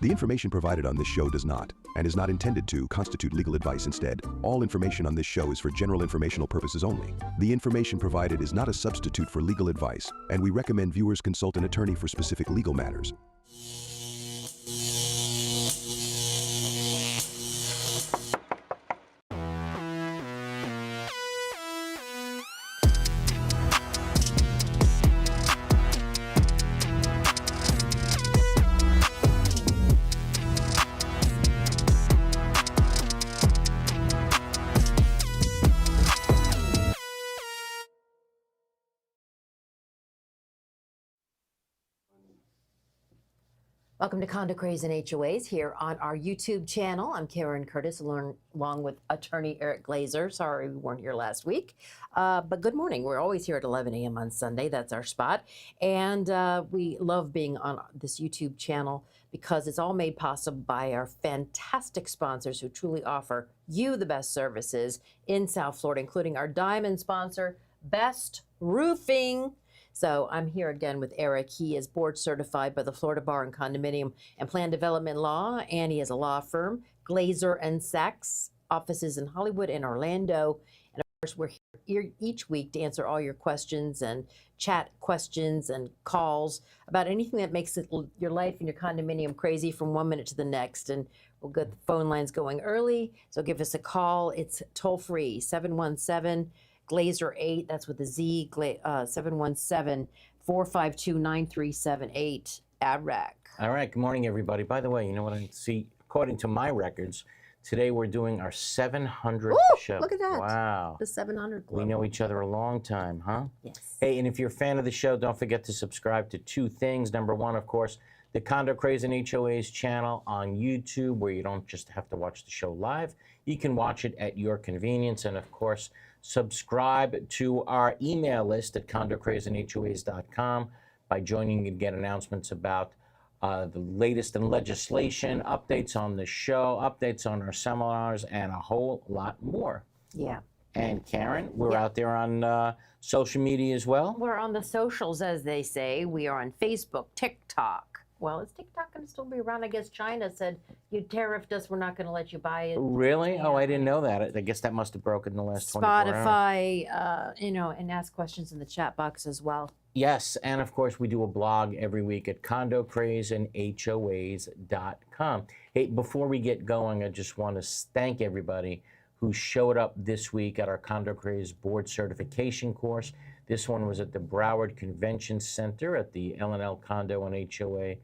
The information provided on this show does not, and is not intended to, constitute legal advice. Instead, all information on this show is for general informational purposes only. The information provided is not a substitute for legal advice, and we recommend viewers consult an attorney for specific legal matters. Welcome to Condo Craze and HOAs here on our YouTube channel. I'm Karen Curtis along with attorney Eric Glazer. Sorry we weren't here last week, but good morning. We're always here at 11 a.m. on Sunday. That's our spot. And we love being on this YouTube channel because it's all made possible by our fantastic sponsors who truly offer you the best services in South Florida, including our diamond sponsor, Best Roofing. So I'm here again with Eric. He is board certified by the Florida Bar and Condominium and Plan Development Law, and he has a law firm, Glazer and Sachs, offices in Hollywood and Orlando. And of course, we're here each week to answer all your questions and chat questions and calls about anything that makes your life and your condominium crazy from one minute to the next. And we'll get the phone lines going early, so give us a call. It's toll-free, 717 Glazer 8, that's with a Z, 717-452-9378, ADRAC. All right, good morning, everybody. By the way, you know what I see? According to my records, today we're doing our 700th show. Look at that. Wow. The 700 Club. We know each other a long time, huh? Yes. Hey, and if you're a fan of the show, don't forget to subscribe to two things. Number one, of course, the Condo Craze and HOAs channel on YouTube, where you don't just have to watch the show live. You can watch it at your convenience. And, of course, subscribe to our email list at condocrazeandhoas.com by joining and get announcements about the latest in legislation, updates on the show, updates on our seminars, and a whole lot more. Yeah. And Karen, we're out there on social media as well. We're on the socials, as they say. We are on Facebook, TikTok. Well, is TikTok going to still be around? I guess China said, you tariffed us, we're not going to let you buy it. Really? Yeah. Oh, I didn't know that. I guess that must have broken in the last 24 hours. Spotify, and ask questions in the chat box as well. Yes, and of course we do a blog every week at condocrazeandhoas.com. Hey, before we get going, I just want to thank everybody who showed up this week at our Condo Craze board certification course. This one was at the Broward Convention Center at the L&L Condo and HOA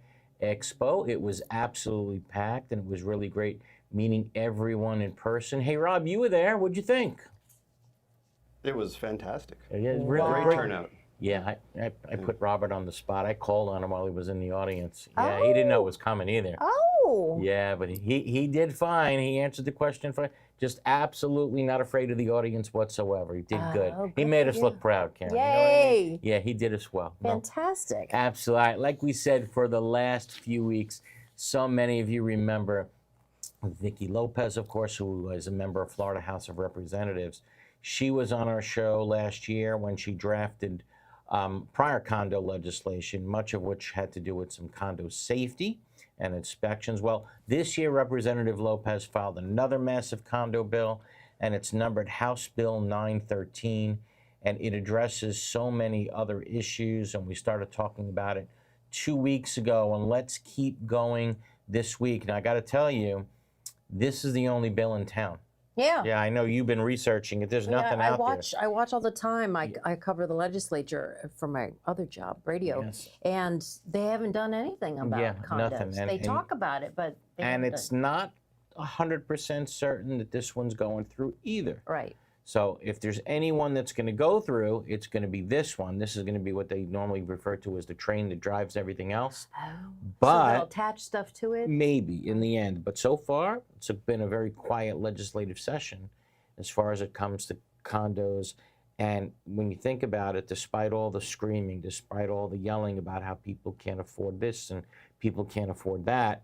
Expo. It was absolutely packed, and it was really great meeting everyone in person. Hey, Rob, you were there. What'd you think? It was fantastic. Yeah, really Great turnout. Yeah, I put Robert on the spot. I called on him while he was in the audience. Yeah, he didn't know it was coming either. Oh. Yeah, but he did fine. He answered the question fine. Just absolutely not afraid of the audience whatsoever. He did good. He made us look proud, Karen. Yay! You know what I mean? Yeah, he did us well. Fantastic. No, absolutely. Like we said for the last few weeks, so many of you remember Vicki Lopez, of course, who was a member of Florida House of Representatives. She was on our show last year when she drafted prior condo legislation, much of which had to do with some condo safety and inspections. Well, this year, Representative Lopez filed another massive condo bill, and it's numbered House Bill 913, and it addresses so many other issues, and we started talking about it 2 weeks ago, and let's keep going this week. And I got to tell you, this is the only bill in town. Yeah. Yeah, I know you've been researching it. There's nothing out there. I watch all the time. I cover the legislature for my other job, radio, and they haven't done anything about condos. Nothing. They talk about it, but they haven't it's not 100% certain that this one's going through either. Right. So if there's anyone that's going to go through, it's going to be this one. This is going to be what they normally refer to as the train that drives everything else. Oh. But so they'll attach stuff to it? Maybe in the end. But so far, it's been a very quiet legislative session as far as it comes to condos. And when you think about it, despite all the screaming, despite all the yelling about how people can't afford this and people can't afford that,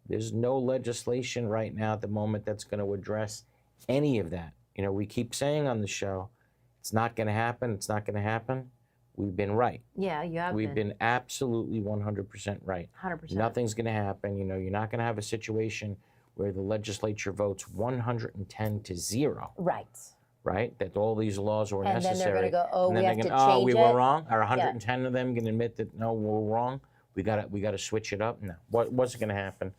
there's no legislation right now at the moment that's going to address any of that. You know, we keep saying on the show, it's not going to happen, it's not going to happen. we've been right. Yeah, you have We've been absolutely 100% right. 100%. Nothing's going to happen. You know, you're not going to have a situation where the legislature votes 110 to 0. Right. Right? That all these laws were And necessary. then they're going to go, oh, and we then have they're to gonna, change we it. were wrong. Are 110 of them going to admit that no, we're wrong? We got to switch it up? No. What wasn't going to happen?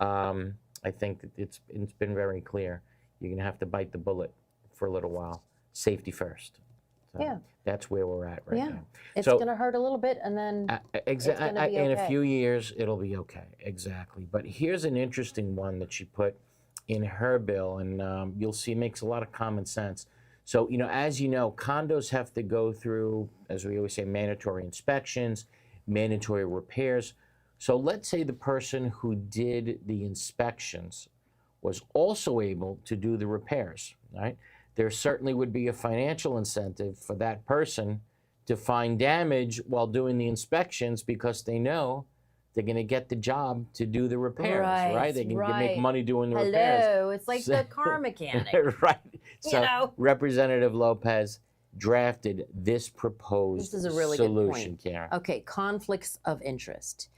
I think that it's been very clear. You're going to have to bite the bullet for a little while. Safety first. So Yeah. That's where we're at right Yeah. now. It's So- going to hurt a little bit, and then it's going to be In a okay. few years, it'll be okay. Exactly. But here's an interesting one that she put in her bill, and you'll see it makes a lot of common sense. So, you know, as you know, condos have to go through, as we always say, mandatory inspections, mandatory repairs. So let's say the person who did the inspections was also able to do the repairs, right? There certainly would be a financial incentive for that person to find damage while doing the inspections because they know they're going to get the job to do the repairs, right? They can make money doing the repairs. Hello, it's like the car mechanic. Right. So know? Representative Lopez drafted this proposed This is a really good solution, point. Karen. Okay, conflicts of interest.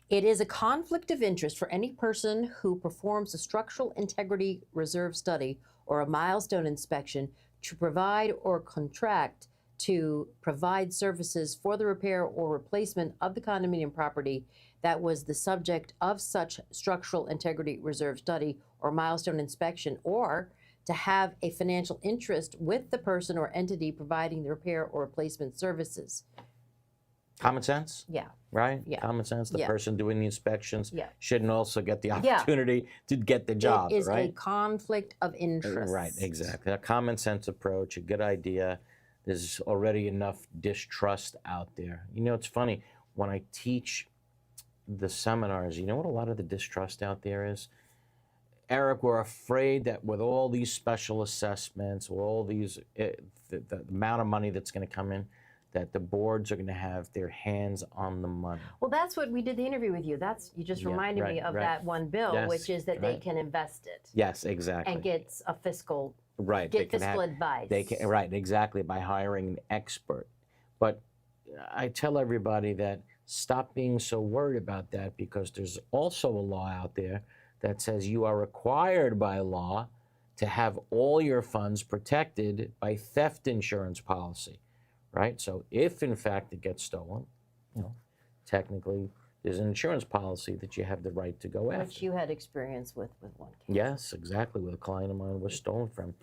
It is a conflict of interest for any person who performs a structural integrity reserve study or a milestone inspection to provide or contract to provide services for the repair or replacement of the condominium property that was the subject of such structural integrity reserve study or milestone inspection, or to have a financial interest with the person or entity providing the repair or replacement services. Common sense, Yeah. right? Yeah. Common sense. The Yeah. person doing the inspections Yeah. shouldn't also get the Yeah. opportunity to get the job, It is right? a conflict of interest. Right, exactly. A common sense approach, a good idea. There's already enough distrust out there. You know, it's funny, when I teach the seminars, you know what a lot of the distrust out there is? Eric, we're afraid that with all these special assessments, with all these, the amount of money that's going to come in, that the boards are going to have their hands on the money. Well, that's what we did the interview with you. You just Yeah, reminded me right, of right. that one bill, Yes, which is that they right. can invest it Yes, exactly. and get a fiscal, right. get fiscal advice. They can, right, exactly, by hiring an expert. But I tell everybody that stop being so worried about that, because there's also a law out there that says you are required by law to have all your funds protected by theft insurance policy, right? So if in fact it gets stolen, you know, technically there's an insurance policy that you have the right to go after. Which you had experience with one case. Yes, exactly. With a client of mine was stolen from.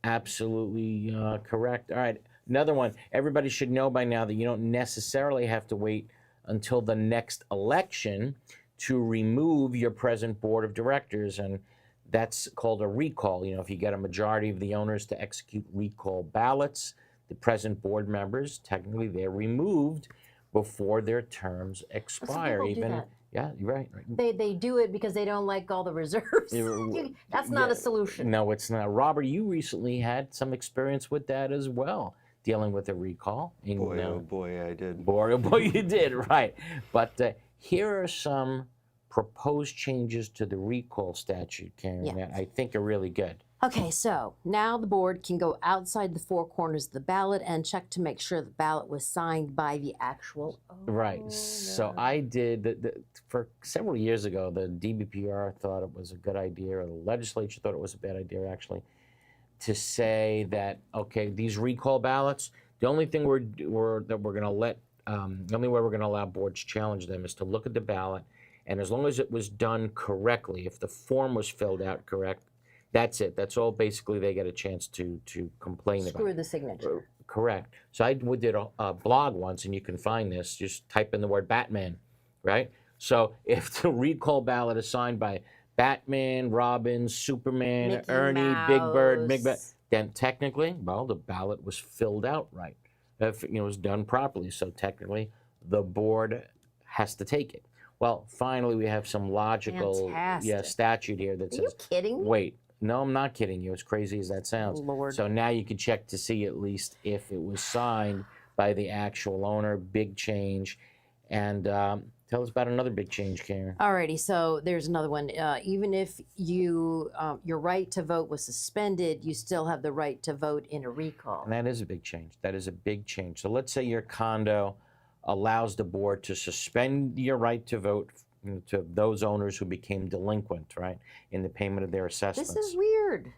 Absolutely correct. All right, another one. Everybody should know by now that you don't necessarily have to wait until the next election to remove your present board of directors, and that's called a recall. You know, if you get a majority of the owners to execute recall ballots, the present board members, technically they're removed before their terms expire. people do that. Yeah, you're right. They do it because they don't like all the reserves. That's not a solution. No, it's not. Robert, you recently had some experience with that as well, dealing with a recall. And, Boy, oh boy, I did. Boy, oh boy, you did, right. But here are some proposed changes to the recall statute, Karen, that I think are really good. Okay, so now the board can go outside the four corners of the ballot and check to make sure the ballot was signed by the actual owner. Right. So I did, for several years ago, the DBPR thought it was a good idea, or the legislature thought it was a bad idea, actually, to say that, okay, these recall ballots, the only thing we're going to let, the only way we're going to allow boards to challenge them is to look at the ballot, and as long as it was done correctly, if the form was filled out correct, that's it. That's all basically they get a chance to complain about. Screw the signature. Correct. So I did a blog once, and you can find this. Just type in the word Batman, right? So if the recall ballot is signed by Batman, Robin, Superman, Mickey Ernie, Big Bird, Mouse. then technically, well, the ballot was filled out right. If, you know, it was done properly. So technically, the board has to take it. Well, finally, we have some logical statute here that Are says, you kidding? wait, no, I'm not kidding you, as crazy as that sounds. Lord. So now you can check to see at least if it was signed by the actual owner. Big change. And Tell us about another big change, Karen. Alrighty, so there's another one. Even if you your right to vote was suspended, you still have the right to vote in a recall. And that is a big change. That is a big change. So let's say your condo allows the board to suspend your right to vote to those owners who became delinquent, right, in the payment of their assessments. This is weird.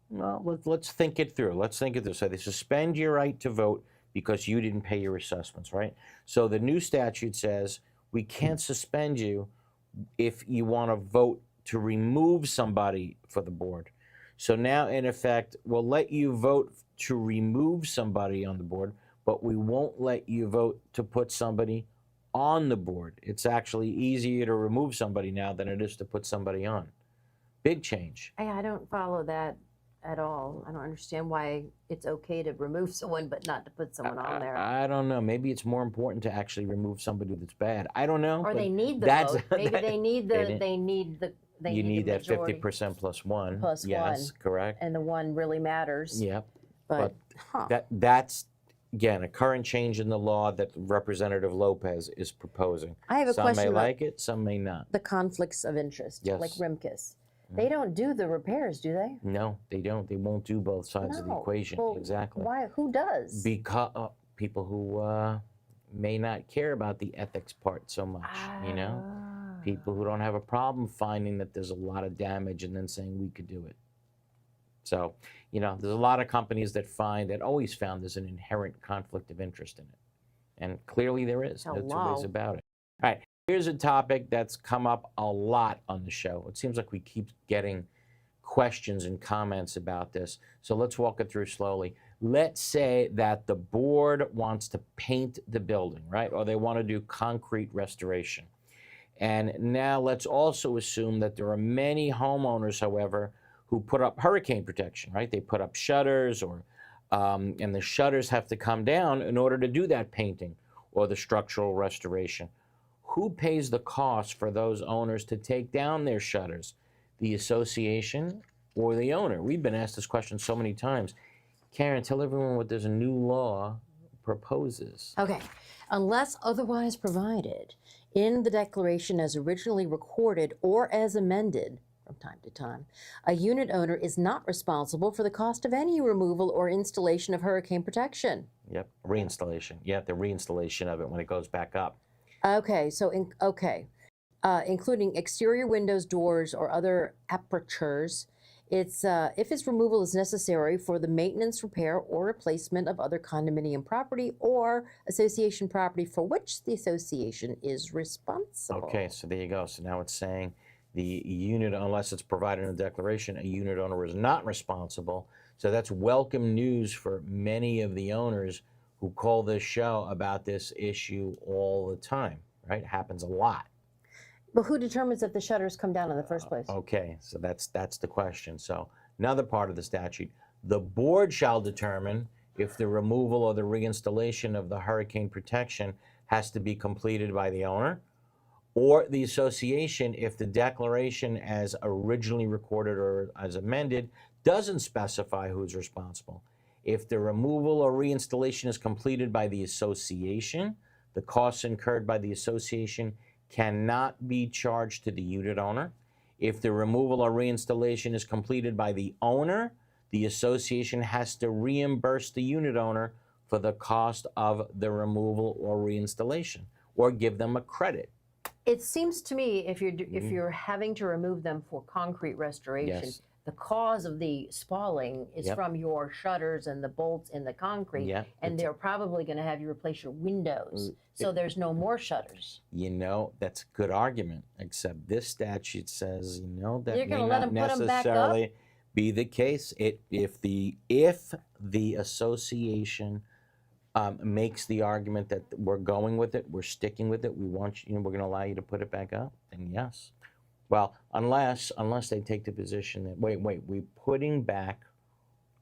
Well, let's think it through. Let's think it through. So they suspend your right to vote because you didn't pay your assessments, right? So the new statute says we can't suspend you if you want to vote to remove somebody for the board. So now, in effect, we'll let you vote to remove somebody on the board, but we won't let you vote to put somebody on the board. It's actually easier to remove somebody now than it is to put somebody on. Big change. I don't follow that at all. I don't understand why it's okay to remove someone but not to put someone on there. I don't know. Maybe it's more important to actually remove somebody that's bad. I don't know. Or they need the vote. Maybe they need the you need that majority. 50% plus one. Plus yes, one. correct. And the one really matters. Yep. But that's again a current change in the law that Representative Lopez is proposing. I have a some question may about like it, some may not. the conflicts of interest, Yes. like Rimkus. They don't do the repairs, do they? No, they don't. They won't do both sides of the No. equation. Well, Exactly. Why? Who does? Because people who may not care about the ethics part so much, you know? People who don't have a problem finding that there's a lot of damage and then saying we could do it. So, you know, there's a lot of companies that always found there's an inherent conflict of interest in it. And clearly there is. No two ways about it. All right, here's a topic that's come up a lot on the show. It seems like we keep getting questions and comments about this. So let's walk it through slowly. Let's say that the board wants to paint the building, right? Or they want to do concrete restoration. And now let's also assume that there are many homeowners, however, who put up hurricane protection, right? They put up shutters and the shutters have to come down in order to do that painting or the structural restoration. Who pays the cost for those owners to take down their shutters? The association or the owner? We've been asked this question so many times. Karen, tell everyone what this new law proposes. Okay. Unless otherwise provided in the declaration as originally recorded or as amended from time to time, a unit owner is not responsible for the cost of any removal or installation of hurricane protection. Yep, reinstallation. Yeah, the reinstallation of it when it goes back up. Okay, so including exterior windows, doors, or other apertures. It's if its removal is necessary for the maintenance, repair, or replacement of other condominium property or association property for which the association is responsible. Okay, so there you go. So now it's saying the unit, unless it's provided in the declaration, a unit owner is not responsible. So that's welcome news for many of the owners who call this show about this issue all the time, right? It happens a lot. But who determines if the shutters come down in the first place? Okay, so that's the question. So another part of the statute, the board shall determine if the removal or the reinstallation of the hurricane protection has to be completed by the owner or the association if the declaration as originally recorded or as amended doesn't specify who's responsible. If the removal or reinstallation is completed by the association, the costs incurred by the association cannot be charged to the unit owner. If the removal or reinstallation is completed by the owner, the association has to reimburse the unit owner for the cost of the removal or reinstallation or give them a credit. It seems to me if you're having to remove them for concrete restoration, Yes. the cause of the spalling is Yep. from your shutters and the bolts in the concrete, Yep. and they're probably going to have you replace your windows, so there's no more shutters. You know, that's a good argument, except this statute says, you know, that You're may gonna let not 'em put 'em back up? necessarily be the case. If the association makes the argument that we're going with it, we're sticking with it, we're going to allow you to put it back up, then yes. Well, unless they take the position that we're putting back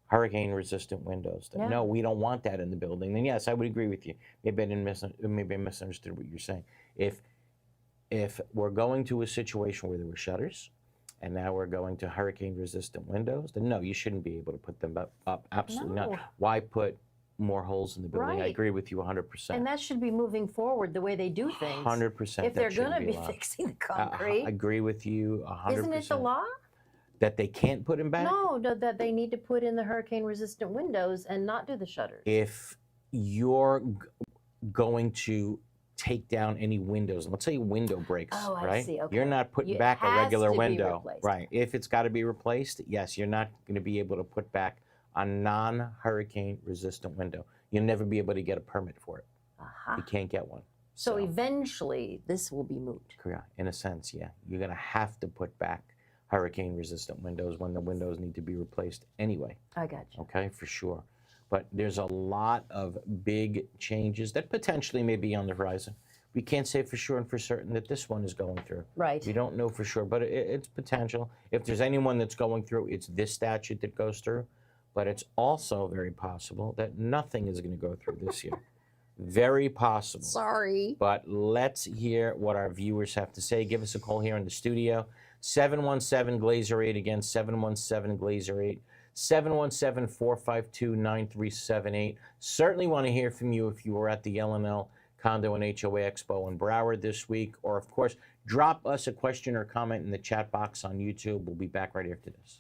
hurricane-resistant windows. Yeah. No, we don't want that in the building. Then yes, I would agree with you. Maybe I misunderstood what you're saying. If we're going to a situation where there were shutters, and now we're going to hurricane-resistant windows, then no, you shouldn't be able to put them up. Absolutely No. not. Why put more holes in the building. I Right. agree with you 100%. And that should be moving forward the way they do things. 100%. If they're that going to shouldn't be allowed. fixing the I concrete, agree with you 100%. isn't it the law? That they can't put them back? No, that they need to put in the hurricane-resistant windows and not do the shutters. If you're going to take down any windows, let's say a window breaks, Oh, I right? see, okay. You're not putting It back a has regular to be window. replaced. Right. If it's got to be replaced, yes, you're not going to be able to put back a non-hurricane resistant window. You'll never be able to get a permit for it. Aha. You can't get one. So eventually, this will be moot. Correct. In a sense, yeah. You're going to have to put back hurricane resistant windows when the windows need to be replaced anyway. I got you. Okay, for sure. But there's a lot of big changes that potentially may be on the horizon. We can't say for sure and for certain that this one is going through. Right. We don't know for sure, but it's potential. If there's anyone that's going through, it's this statute that goes through. But it's also very possible that nothing is going to go through this year. Very possible. Sorry. But let's hear what our viewers have to say. Give us a call here in the studio. 717-GLAZER-8, again, 717-GLAZER-8, 717-452-9378. Certainly want to hear from you if you were at the L&L Condo and HOA Expo in Broward this week. Or, of course, drop us a question or comment in the chat box on YouTube. We'll be back right after this.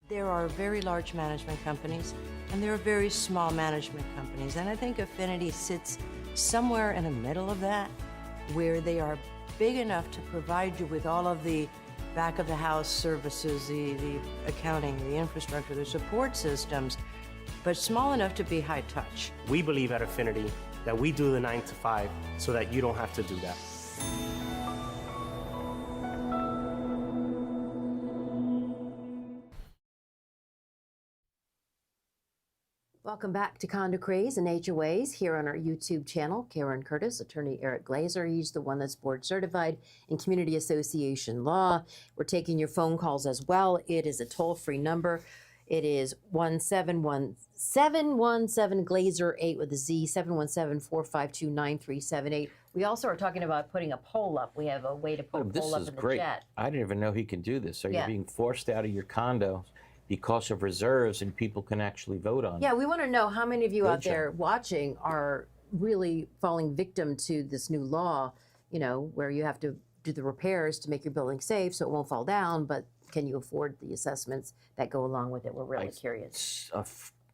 There are very large management companies, and there are very small management companies. And I think Affinity sits somewhere in the middle of that, where they are big enough to provide you with all of the back of the house services, the accounting, the infrastructure, the support systems, but small enough to be high touch. We believe at Affinity that we do the 9 to 5 so that you don't have to do that. Welcome back to Condo Craze and HOAs here on our YouTube channel. Karen Curtis, attorney Eric Glazer. He's the one that's board certified in community association law. We're taking your phone calls as well. It is a toll-free number. It is 717-Glazer-8 with a Z, 717-452-9378. We also are talking about putting a poll up. We have a way to put a poll up in the great. chat. I didn't even know he can do this. So Yeah. you're being forced out of your condo because of reserves, and people can actually vote on it. Yeah, we want to know how many of you out Good there watching are really falling victim to this new law, you know, where you have to do the repairs to make your building safe so it won't fall down, but can you afford the assessments that go along with it? We're really curious. A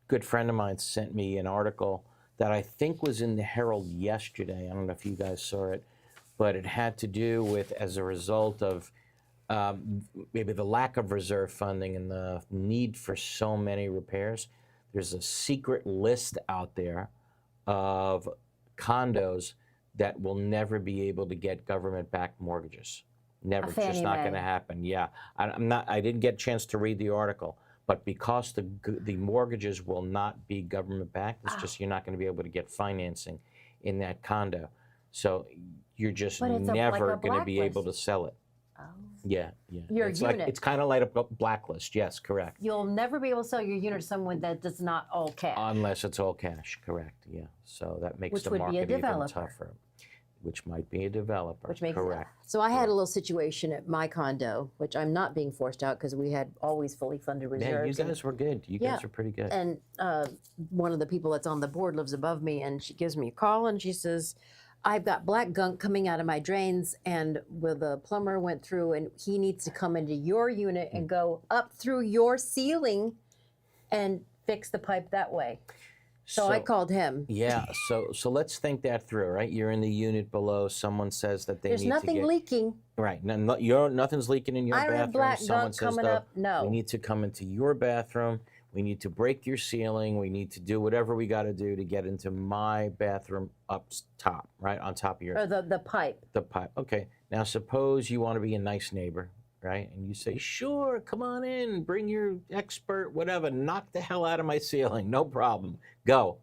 good friend of mine sent me an article that I think was in the Herald yesterday. I don't know if you guys saw it, but it had to do with, as a result of maybe the lack of reserve funding and the need for so many repairs, there's a secret list out there of condos that will never be able to get government-backed mortgages. Never, it's just Fannie not Mae. going to happen. Yeah, I didn't get a chance to read the article, but because the mortgages will not be government-backed, it's just you're not going to be able to get financing in that condo. So you're just But it's never like a going to be able to blacklist. sell it. Oh. Yeah. Your it's unit. like it's kind of like a blacklist. Yes, correct. You'll never be able to sell your unit to someone that does not all cash. Unless it's all cash, correct. Yeah. So that makes Which the would be a market even developer. tougher. which might be a developer. Which makes correct. So I had a little situation at my condo, which I'm not being forced out because we had always fully funded Yeah, reserves. you guys were good. You guys Yeah. were pretty good. And one of the people that's on the board lives above me, and she gives me a call and she says, I've got black gunk coming out of my drains, and the plumber went through and he needs to come into your unit and go up through your ceiling and fix the pipe that way. So I called him. Yeah, so let's think that through, right? You're in the unit below. Someone says that they There's need to nothing get leaking. right. Nothing's leaking in your I don't bathroom. have black Someone gunk says coming though, up. No. we need to come into your bathroom. We need to break your ceiling. We need to do whatever we got to do to get into my bathroom up top, right on top of your Or the pipe. the pipe. Okay. Now suppose you want to be a nice neighbor, right? And you say, sure, come on in, bring your expert, whatever, knock the hell out of my ceiling, no problem, go.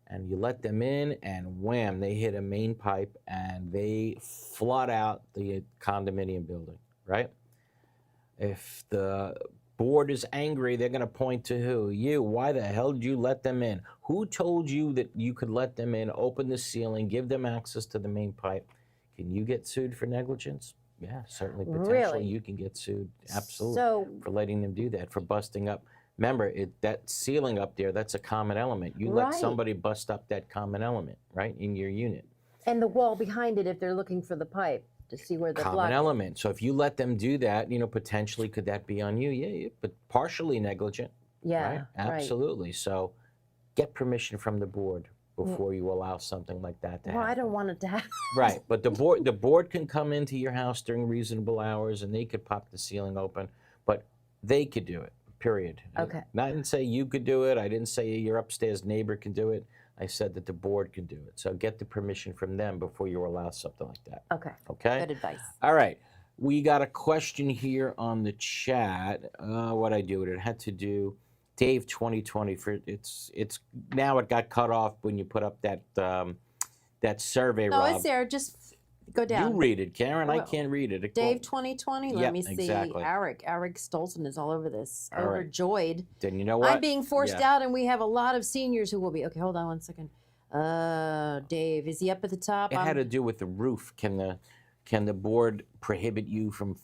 And you let them in, and wham, they hit a main pipe and they flood out the condominium building, right? If the board is angry, they're going to point to who? You. Why the hell did you let them in? Who told you that you could let them in, open the ceiling, give them access to the main pipe? Can you get sued for negligence? Yeah, certainly, potentially Really? you can get sued, absolutely, So for letting them do that, for busting up. Remember, that ceiling up there, that's a common element. You let Right. somebody bust up that common element, right, in your unit. and the wall behind it if they're looking for the pipe to see where the Common block. element. So if you let them do that, potentially could that be on you? Yeah, but partially negligent, Yeah, right? right. Absolutely. So get permission from the board before you allow something like that to Well, happen. I don't want it to happen. Right, but the board can come into your house during reasonable hours and they could pop the ceiling open, but they could do it. Period. Okay. I didn't say you could do it. I didn't say your upstairs neighbor can do it. I said that the board can do it. So get the permission from them before you allow something like that. Okay. Okay. Good advice. All right. We got a question here on the chat. What I do? It had to do Dave 2020 for it's now it got cut off when you put up that that survey. No, Rob. it's there. Just go down. You read it, Karen. I Well, can't read it. Dave 2020. Let Yep, me see. exactly. Eric Stolzen is all over this. All right. Overjoyed. Then you know what? I'm being forced Yeah. out, and we have a lot of seniors who will be. Okay, hold on one second. Dave, is he up at the top? It had to do with the roof. Can the board prohibit you from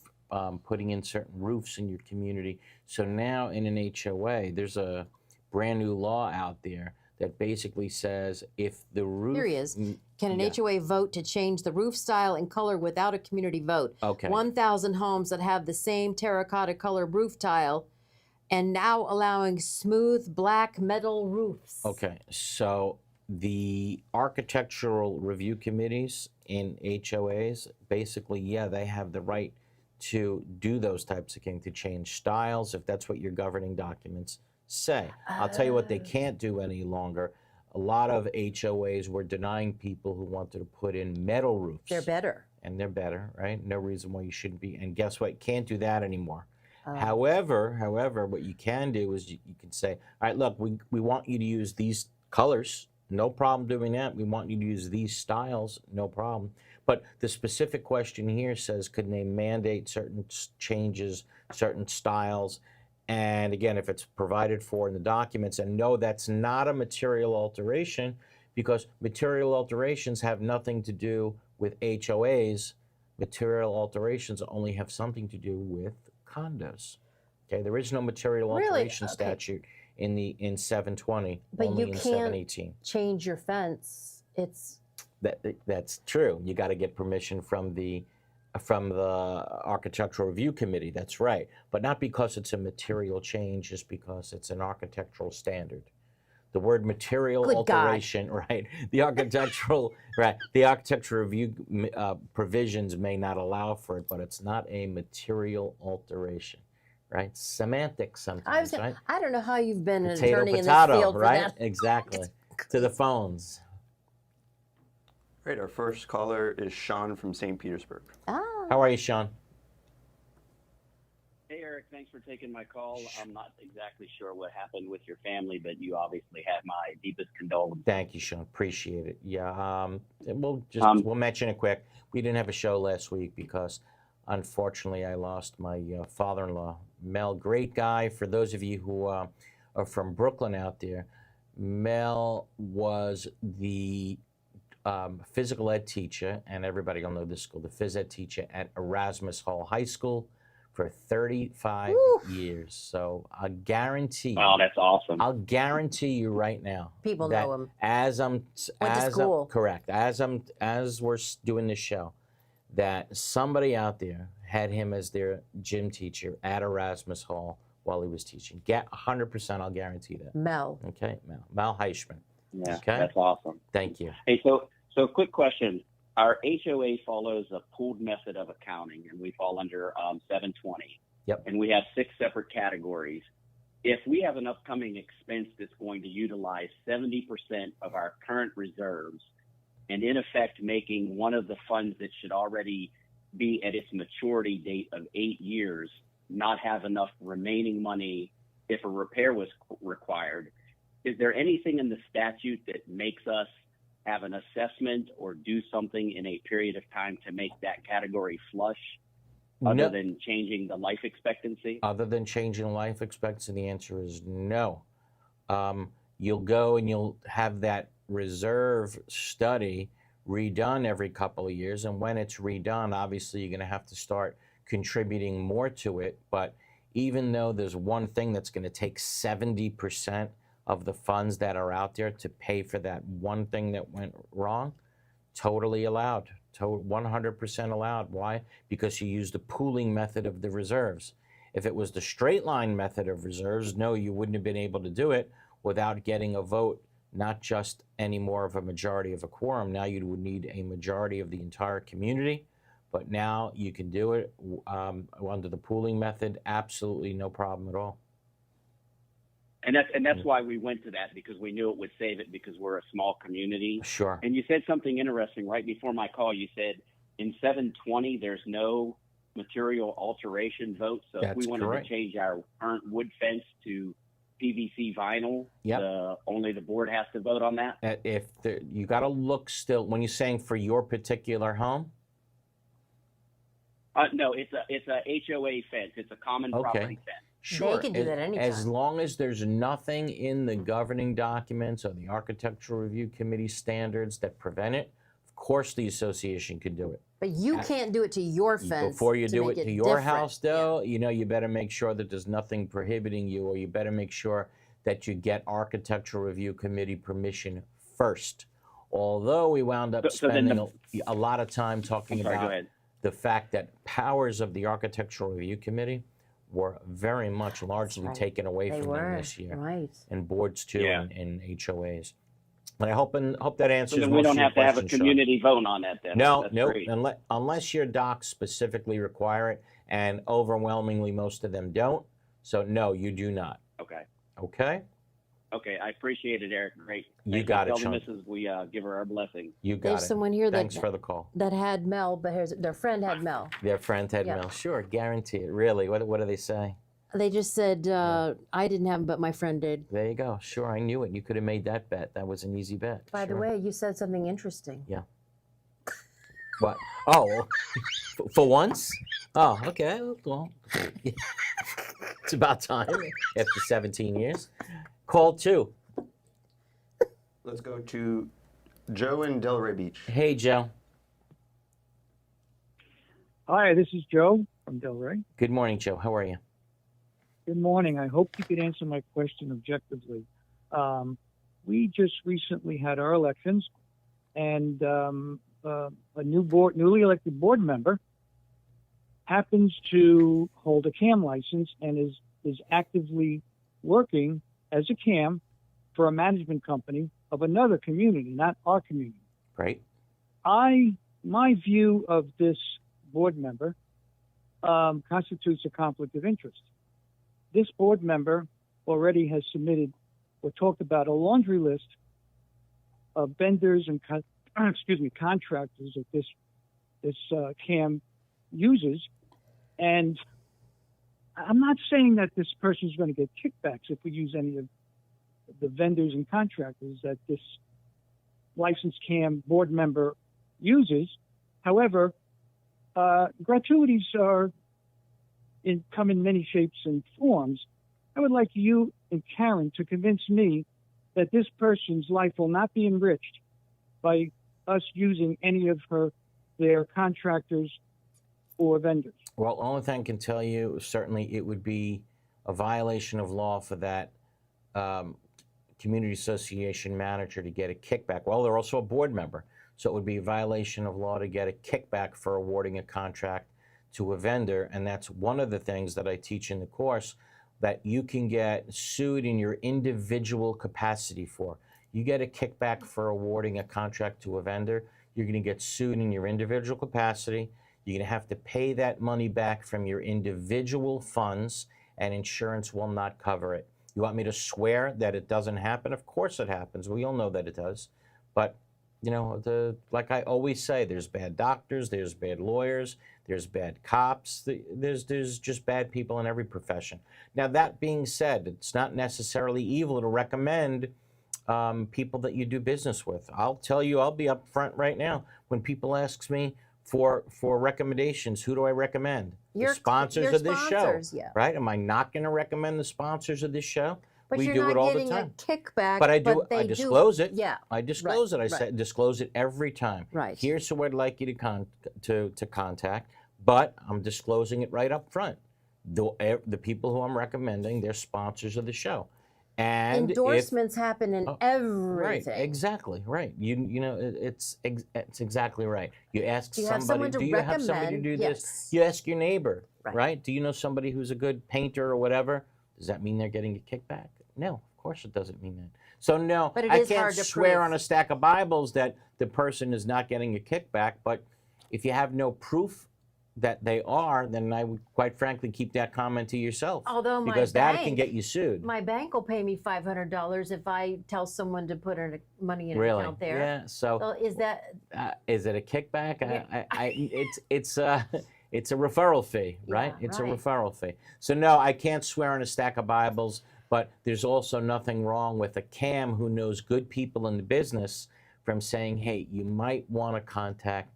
putting in certain roofs in your community? So now in an HOA, there's a brand new law out there that basically says if the roof. Here he is. Can an yeah. HOA vote to change the roof style and color without a community vote? Okay. 1,000 homes that have the same terracotta color roof tile, and now allowing smooth black metal roofs. Okay, so the architectural review committees in HOAs, basically, yeah, they have the right to do those types of things, to change styles, if that's what your governing documents say. I'll tell you what they can't do any longer. A lot of HOAs were denying people who wanted to put in metal roofs. They're better. And they're better, right? No reason why you shouldn't be. And guess what? Can't do that anymore. However, what you can do is you can say, all right, look, we want you to use these colors. No problem doing that. We want you to use these styles. No problem. But the specific question here says, could they mandate certain changes, certain styles? And again, if it's provided for in the documents, and no, that's not a material alteration, because material alterations have nothing to do with HOAs. Material alterations only have something to do with condos. Okay, there is no material Really? alteration Okay. statute in 720, But only you in can't 718. change your fence. It's That's true. You got to get permission from the architectural review committee. That's right, but not because it's a material change, just because it's an architectural standard. The word material Good God. alteration, right? The architectural review provisions may not allow for it, but it's not a material alteration, right? Semantics sometimes, right? I don't know how you've been an Potato, attorney in this potato, field right? for that. Exactly. To the phones. Great. Our first caller is Sean from St. Petersburg. How are you, Sean? Hey, Eric, thanks for taking my call. I'm not exactly sure what happened with your family, but you obviously have my deepest condolences. Thank you, Sean. Appreciate it. Yeah, we'll mention it quick. We didn't have a show last week because, unfortunately, I lost my father-in-law, Mel. Great guy. For those of you who are from Brooklyn out there, Mel was the physical ed teacher, and everybody will know this school, the phys ed teacher at Erasmus Hall High School for 35 years. So I guarantee you. Wow, that's awesome. I'll guarantee you right now. People that know him. As Went to school. correct. As we're doing this show, that somebody out there had him as their gym teacher at Erasmus Hall while he was teaching. 100%, I'll guarantee that. Mel. Okay, Mal Heichman. Yeah, Okay. that's awesome. Thank you. Hey, so quick question. Our HOA follows a pooled method of accounting, and we fall under 720. Yep. And we have 6 separate categories. If we have an upcoming expense that's going to utilize 70% of our current reserves, and in effect making one of the funds that should already be at its maturity date of 8 years not have enough remaining money if a repair was required, is there anything in the statute that makes us have an assessment or do something in a period of time to make that category flush other than changing the life expectancy? Other than changing life expectancy, the answer is no. You'll go and you'll have that reserve study redone every couple of years, and when it's redone, obviously you're going to have to start contributing more to it. But even though there's one thing that's going to take 70% of the funds that are out there to pay for that one thing that went wrong, totally allowed, 100% allowed. Why? Because you use the pooling method of the reserves. If it was the straight line method of reserves, no, you wouldn't have been able to do it without getting a vote, not just any more of a majority of a quorum. Now you would need a majority of the entire community, but now you can do it under the pooling method, absolutely no problem at all. And that's why we went to that, because we knew it would save it, because we're a small community. Sure. And you said something interesting right before my call. You said in 720 there's no material alteration vote. So if we wanted to change our current wood fence to PVC vinyl, only the board has to vote on that? You got to look still, when you're saying for your particular home? No, it's a HOA fence. It's a common property fence. Sure. They can do that anytime. As long as there's nothing in the governing documents or the Architectural Review Committee standards that prevent it, of course the association can do it. But you can't do it to your fence. Before you do it to your different. house, though, you better make sure that there's nothing prohibiting you, or you better make sure that you get Architectural Review Committee permission first. Although we wound up spending a lot of time talking about the fact that powers of the Architectural Review Committee were very much largely taken away from them this year. Right. And boards too, and HOAs. And I hope that answers so then most we don't of your have to have a questions, community vote on that then. No, That's nope. great. Unless your docs specifically require it, and overwhelmingly most of them don't. So no, you do not. Okay. Okay? Okay, I appreciate it, Eric. Great. You got it, Tell Sean. the missus we give her our blessing. You got There's it. someone here Thanks for the call. that had Mel, but their friend had Mel. Their friend had Mel. Sure, guarantee it. Really? What do they say? They just said, I didn't have him, but my friend did. There you go. Sure, I knew it. You could have made that bet. That was an easy bet. By the way, you said something interesting. Yeah. What? Oh, for once? Oh, okay. Well, it's about time after 17 years. Call 2. Let's go to Joe in Delray Beach. Hey, Joe. Hi, this is Joe from Delray. Good morning, Joe. How are you? Good morning. I hope you could answer my question objectively. We just recently had our elections, and a newly elected board member happens to hold a CAM license and is actively working as a CAM for a management company of another community, not our community. Great. My view of this board member constitutes a conflict of interest. This board member already has submitted or talked about a laundry list of vendors and contractors that this CAM uses, and I'm not saying that this person is going to get kickbacks if we use any of the vendors and contractors that this licensed CAM board member uses. However, gratuities come in many shapes and forms. I would like you and Karen to convince me that this person's life will not be enriched by us using any of their contractors or vendors? Well, the only thing I can tell you, certainly it would be a violation of law for that community association manager to get a kickback. Well, they're also a board member, so it would be a violation of law to get a kickback for awarding a contract to a vendor, and that's one of the things that I teach in the course that you can get sued in your individual capacity for. You get a kickback for awarding a contract to a vendor, you're going to get sued in your individual capacity. You're going to have to pay that money back from your individual funds, and insurance will not cover it. You want me to swear that it doesn't happen? Of course it happens. We all know that it does. But, you know, like I always say, there's bad doctors, there's bad lawyers, there's bad cops, there's just bad people in every profession. Now, that being said, it's not necessarily evil to recommend people that you do business with. I'll tell you, I'll be up front right now. When people ask me for recommendations, who do I recommend? The sponsors of this show, yeah. Right? Am I not going to recommend the sponsors of this show? But we you're do not it all the getting time. a kickback. But I do. But I disclose it. Yeah. I disclose it. I say disclose it every time. Right. Here's who I'd like you to contact, but I'm disclosing it right up front. The people who I'm recommending, they're sponsors of the show. And endorsements happen in everything. Right, exactly, right. You know, it's exactly right. You ask Do you somebody, do you have somebody to do this? You ask your neighbor, right? Do you know somebody who's a good painter or whatever? Does that mean they're getting a kickback? No, of course it doesn't mean that. So no, I can't swear on a stack of Bibles that the person is not getting a kickback, but if you have no proof that they are, then I would quite frankly keep that comment to yourself. Although because that can get you sued. My bank will pay me $500 if I tell someone to put money in an account there. Yeah. So is that? Is it a kickback? Yeah. It's a referral fee, right? Yeah, it's a referral fee. So no, I can't swear on a stack of Bibles. But there's also nothing wrong with a CAM who knows good people in the business from saying, hey, you might want to contact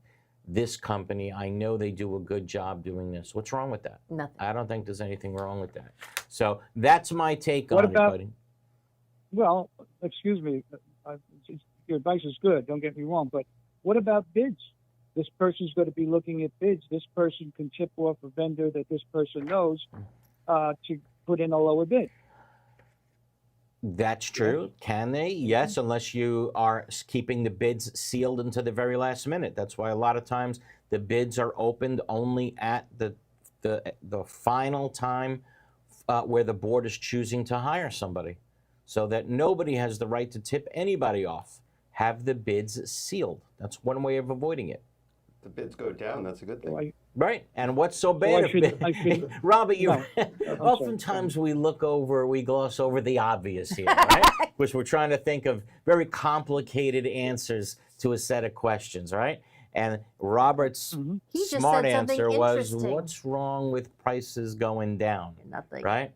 this company. I know they do a good job doing this. What's wrong with that? Nothing. I don't think there's anything wrong with that. So that's my take on it, buddy. Well, excuse me. Your advice is good. Don't get me wrong. But what about bids? This person's going to be looking at bids. This person can tip off a vendor that this person knows to put in a lower bid. That's true. Can they? Yes, unless you are keeping the bids sealed until the very last minute. That's why a lot of times the bids are opened only at the final time where the board is choosing to hire somebody, so that nobody has the right to tip anybody off. Have the bids sealed. That's one way of avoiding it. The bids go down, that's a good thing. Right, and what's so bad? Robert, oftentimes we gloss over the obvious here, right? Which we're trying to think of very complicated answers to a set of questions, right? And Robert's smart answer was, what's wrong with prices going down? Nothing. Right?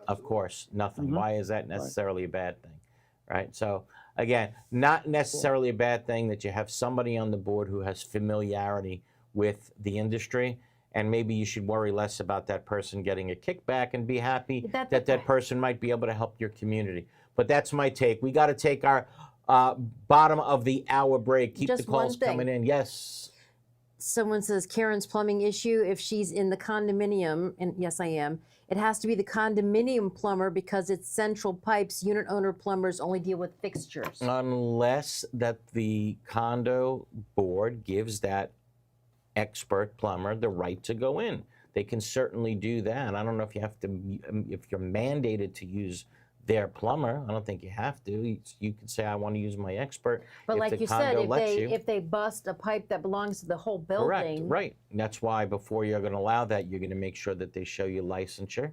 Of course, nothing. Why is that necessarily a bad thing? Right? So, again, not necessarily a bad thing that you have somebody on the board who has familiarity with the industry, and maybe you should worry less about that person getting a kickback and be happy that person might be able to help your community. But that's my take. We got to take our bottom of the hour break. Keep the calls coming in. Yes. Someone says Karen's plumbing issue, if she's in the condominium, and yes I am, it has to be the condominium plumber because it's central pipes. Unit owner plumbers only deal with fixtures. Unless that the condo board gives that expert plumber the right to go in. They can certainly do that. I don't know if you have to, if you're mandated to use their plumber. I don't think you have to. You could say, I want to use my expert. But like you said, if they bust a pipe that belongs to the whole building. Correct, right. And that's why before you're going to allow that, you're going to make sure that they show you licensure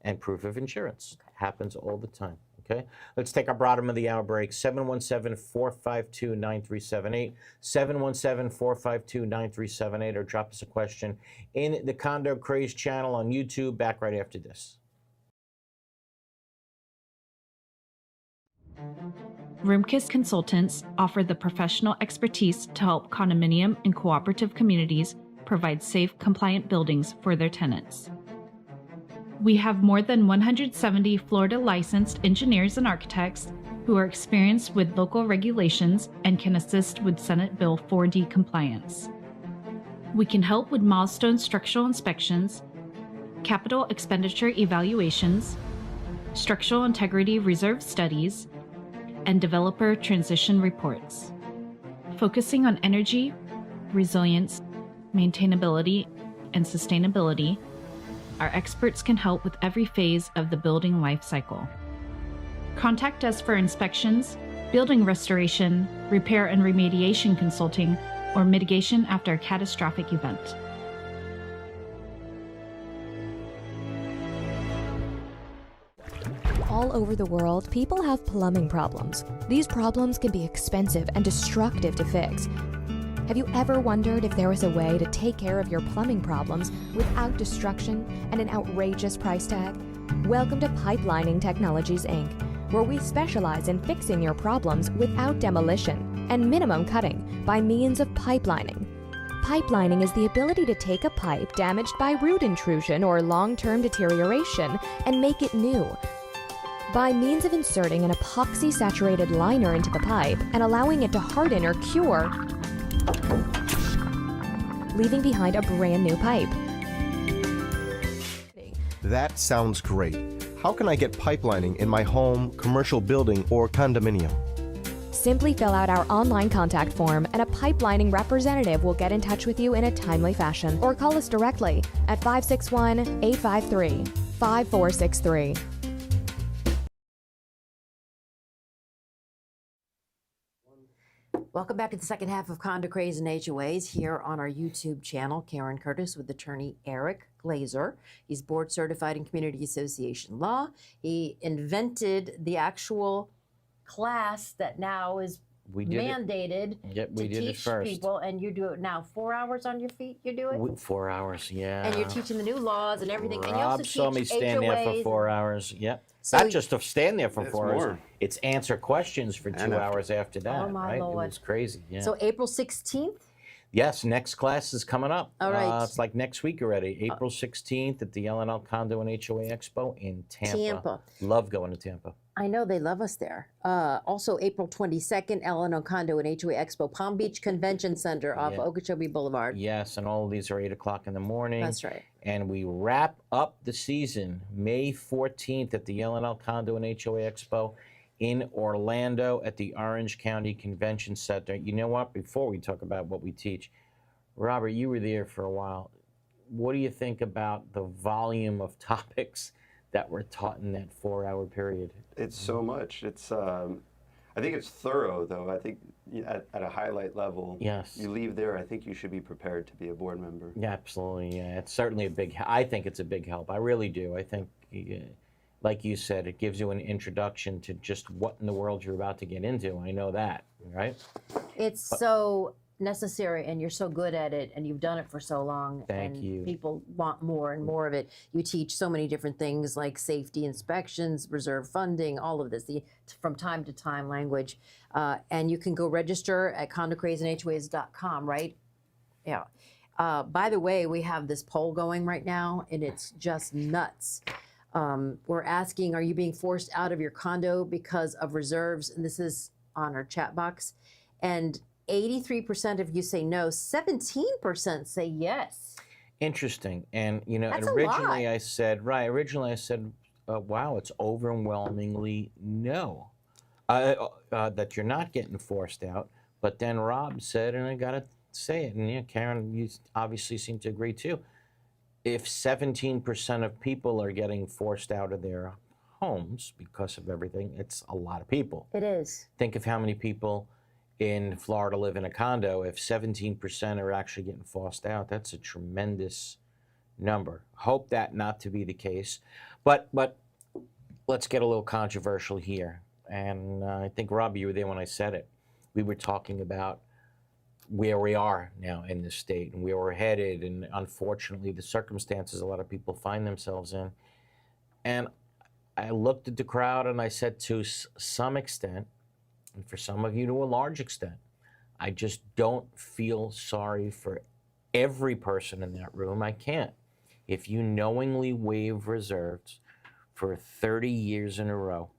and proof of insurance. Happens all the time. Okay, let's take our bottom of the hour break. 717-452-9378, 717-452-9378, or drop us a question in the Condo Craze channel on YouTube. Back right after this. Roomkiss Consultants offer the professional expertise to help condominium and cooperative communities provide safe, compliant buildings for their tenants. We have more than 170 Florida licensed engineers and architects who are experienced with local regulations and can assist with Senate Bill 4D compliance. We can help with milestone structural inspections, capital expenditure evaluations, structural integrity reserve studies, and developer transition reports. Focusing on energy, resilience, maintainability, and sustainability, our experts can help with every phase of the building life cycle. Contact us for inspections, building restoration, repair and remediation consulting, or mitigation after a catastrophic event. All over the world, people have plumbing problems. These problems can be expensive and destructive to fix. Have you ever wondered if there was a way to take care of your plumbing problems without destruction and an outrageous price tag? Welcome to Pipelining Technologies, Inc., where we specialize in fixing your problems without demolition and minimum cutting by means of pipelining. Pipelining is the ability to take a pipe damaged by root intrusion or long-term deterioration and make it new by means of inserting an epoxy-saturated liner into the pipe and allowing it to harden or cure, leaving behind a brand new pipe. That sounds great. How can I get pipelining in my home, commercial building, or condominium? Simply fill out our online contact form and a pipelining representative will get in touch with you in a timely fashion, or call us directly at 561-853-5463. Welcome back to the second half of Condo Craze and HOAs here on our YouTube channel. Karen Curtis with attorney Eric Glazer. He's board certified in community association law. He invented the actual class that now is mandated we to did it teach first. people, and you do it now 4 hours on your feet. You do it 4 hours, yeah. and you're teaching the new laws and everything. And you Rob also saw me teach stand there for HOAs. 4 hours. Yep. So Not just to stand there for It's 4 hours. more. It's answer questions for 2 hours after that. Oh, my right? Lord. It was crazy. Yeah. So April 16th. Yes, next class is coming up. All right. It's like next week already. April 16th at the LNL Condo and HOA Expo in Tampa. Love going to Tampa. I know they love us there. Also, April 22nd, LNO Condo and HOA Expo, Palm Beach Convention Center off Okeechobee Boulevard. Yes, and all of these are 8 o'clock in the morning. That's right. And we wrap up the season May 14th at the LNL Condo and HOA Expo in Orlando at the Orange County Convention Center. You know what? Before we talk about what we teach, Robert, you were there for a while. What do you think about the volume of topics that were taught in that 4-hour period? It's so much. It's I think it's thorough, though. I think at a highlight level, Yes. you leave there, I think you should be prepared to be a board member. Yeah, absolutely. Yeah, it's certainly a big. I think it's a big help. I really do. I think, like you said, it gives you an introduction to just what in the world you're about to get into. I know that, right? It's so necessary, and you're so good at it, and you've done it for so long. Thank and you. People want more and more of it. You teach so many different things like safety inspections, reserve funding, all of this, the from time to time language. And you can go register at condocrazeandhoas.com, right? Yeah. By the way, we have this poll going right now, and it's just nuts. We're asking, are you being forced out of your condo because of reserves? And this is on our chat box. And 83% of you say no, 17% say yes. Interesting. And, you know, That's originally a lot. I said, wow, it's overwhelmingly no, that you're not getting forced out. But then Rob said, and I got to say it, and yeah, Karen, you obviously seem to agree too. If 17% of people are getting forced out of their homes because of everything, it's a lot of people. It is. Think of how many people in Florida live in a condo. If 17% are actually getting forced out, that's a tremendous number. Hope that not to be the case. But let's get a little controversial here. And I think, Rob, you were there when I said it. We were talking about where we are now in this state and where we're headed, and unfortunately the circumstances a lot of people find themselves in. And I looked at the crowd and I said, to some extent, and for some of you to a large extent, I just don't feel sorry for every person in that room. I can't. If you knowingly waive reserves for 30 years in a row,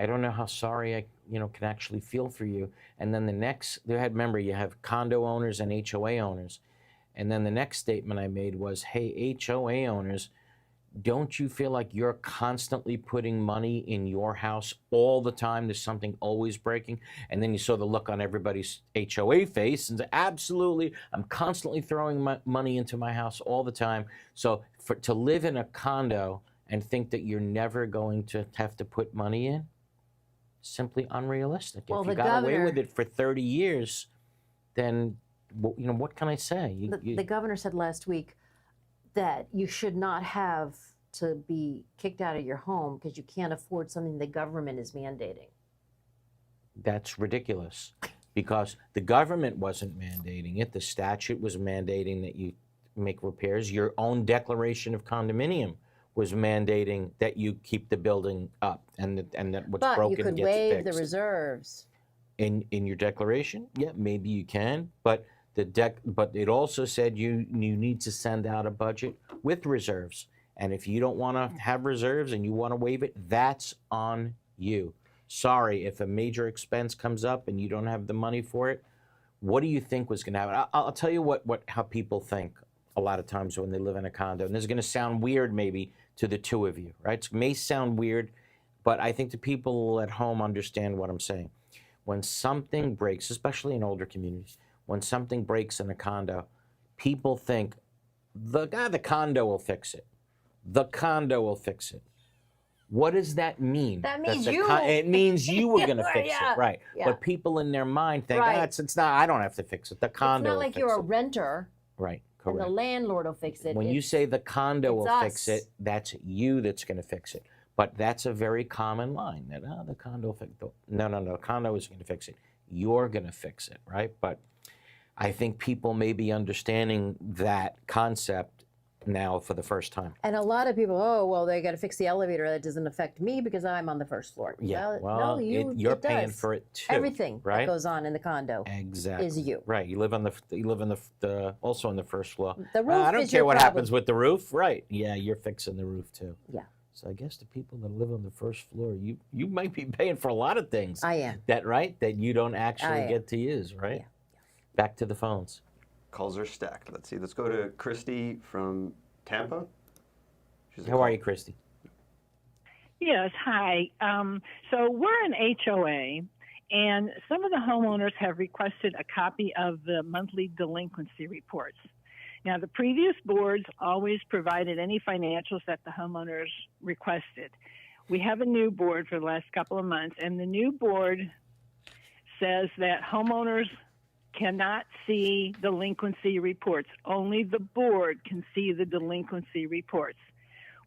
I don't know how sorry I, can actually feel for you. And then the next, remember, you have condo owners and HOA owners. And then the next statement I made was, hey, HOA owners, don't you feel like you're constantly putting money in your house all the time? There's something always breaking. And then you saw the look on everybody's HOA face and say, absolutely, I'm constantly throwing my money into my house all the time. So to live in a condo and think that you're never going to have to put money in, simply unrealistic. Well, if you got away with it for 30 years, then, what can I say? The governor said last week that you should not have to be kicked out of your home because you can't afford something the government is mandating. That's ridiculous, because the government wasn't mandating it. The statute was mandating that you make repairs. Your own declaration of condominium was mandating that you keep the building up, and that what's But broken you could gets waive fixed. the reserves. In your declaration, yeah, maybe you can, but but it also said you need to send out a budget with reserves. And if you don't want to have reserves and you want to waive it, that's on you. Sorry, if a major expense comes up and you don't have the money for it, what do you think was going to happen? I'll tell you how people think a lot of times when they live in a condo. And this is going to sound weird maybe to the two of you, right? It may sound weird, but I think the people at home understand what I'm saying. When something breaks, especially in older communities, when something breaks in a condo, people think, the condo will fix it. The condo will fix it. What does that mean? That means it means you were going to fix Yeah. it, right? Yeah. But people in their mind think, Right. it's not. I don't have to fix it. The condo. It's not will like fix you're a it. renter Right. and the Correct. landlord will fix it. When you say the condo will it's fix us. it, that's you that's going to fix it. But that's a very common line that the condo will fix it. No, the condo is going to fix it. You're going to fix it, right? But I think people may be understanding that concept now for the first time. And a lot of people, they got to fix the elevator. That doesn't affect me because I'm on the first floor. Yeah, no, you're it paying does. for it too. Everything right? that goes on in the condo Exactly. is you. Right. You live on the also on the first floor. The roof I don't is care your what problem. happens with the roof. Right. Yeah, you're fixing the roof too. Yeah. So I guess the people that live on the first floor, you might be paying for a lot of things. I am. That you don't I actually am. get to use, right? Yeah. Back to the phones. Calls are stacked. Let's see. Let's go to Christy from Tampa. How are you, Christy? Yes, hi. So we're an HOA, and some of the homeowners have requested a copy of the monthly delinquency reports. Now, the previous boards always provided any financials that the homeowners requested. We have a new board for the last couple of months, and the new board says that homeowners cannot see delinquency reports. Only the board can see the delinquency reports.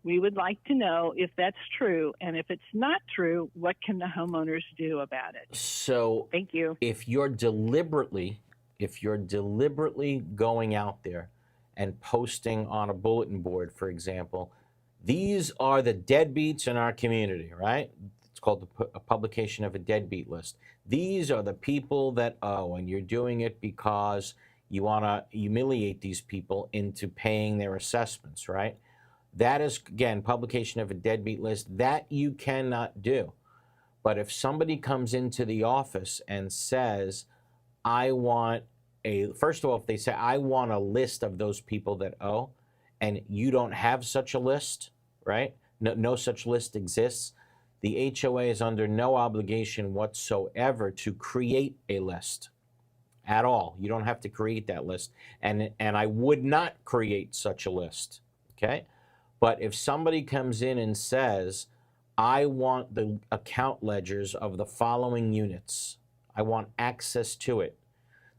We would like to know if that's true, and if it's not true, what can the homeowners do about it? So Thank you. if you're deliberately going out there and posting on a bulletin board, for example, these are the deadbeats in our community, right? It's called a publication of a deadbeat list. These are the people that owe, and you're doing it because you want to humiliate these people into paying their assessments, right? That is, again, publication of a deadbeat list. That you cannot do. But if somebody comes into the office and says, first of all, if they say, I want a list of those people that owe, and you don't have such a list, right? No such list exists, the HOA is under no obligation whatsoever to create a list at all. You don't have to create that list. And I would not create such a list, okay? But if somebody comes in and says, I want the account ledgers of the following units, I want access to it,